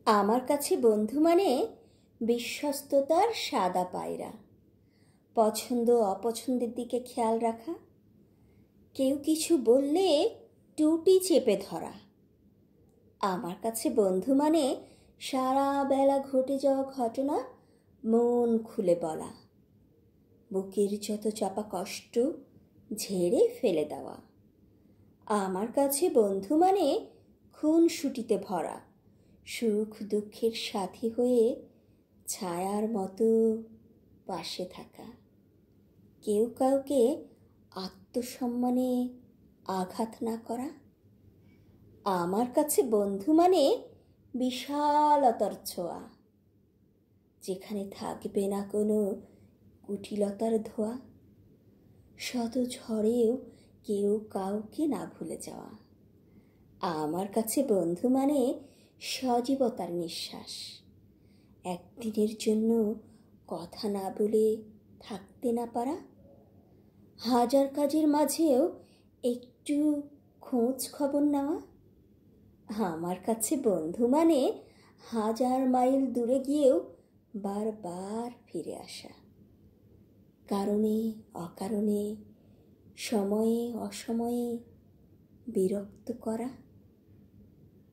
আমার কাছে বন্ধু মানে বিশ্বস্ততার সাদা পায়রা, পছন্দ অপছন্দের দিকে খেয়াল রাখা, কেউ কিছু বললে টুটি চেপে ধরা। আমার কাছে বন্ধু মানে সারা বেলা ঘটে যাওয়া ঘটনা মন খুলে বলা, বুকের যত চাপা কষ্ট ঝেড়ে ফেলে দেওয়া। আমার কাছে বন্ধু মানে খুনসুটিতে ভরা, সুখ দুঃখের সাথী হয়ে ছায়ার মতো পাশে থাকা, কেউ কাউকে আত্মসম্মানে আঘাত না করা। আমার কাছে বন্ধু মানে বিশালতার ছোঁয়া, যেখানে থাকবে না কোনো কুটিলতার ধোয়া, শত ঝড়েও কেউ কাউকে না ভুলে যাওয়া। আমার কাছে বন্ধু মানে সজীবতার নিঃশ্বাস, একদিনের জন্য কথা না বলে থাকতে না পারা, হাজার কাজের মাঝেও একটু খোঁজ খবর নেওয়া। আমার কাছে বন্ধু মানে হাজার মাইল দূরে গিয়েও বারবার ফিরে আসা, কারণে অকারণে, সময়ে অসময়ে বিরক্ত করা।